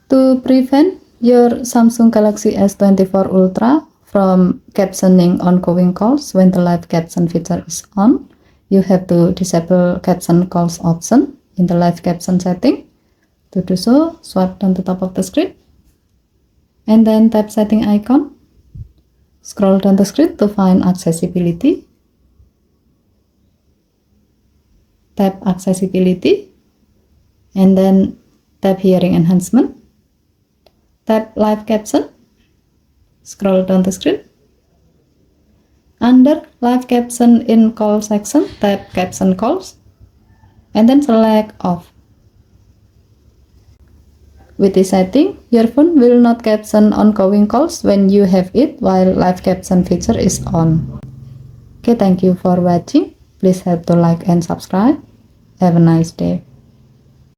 To prevent your Samsung Galaxy S24 Ultra from captioning ongoing calls when the live caption feature is on, you have to disable caption calls option in the live caption setting. To do so, swipe down the top of the screen and then tap setting icon. Scroll down the screen to find accessibility. Tap accessibility and then tap hearing enhancement. Tap live caption. Scroll down the screen. Under live caption in call section, tap caption calls and then select off. With this setting, your phone will not caption ongoing calls when you have it while live caption feature is on. Okay, thank you for watching. Please help to like and subscribe. Have a nice day.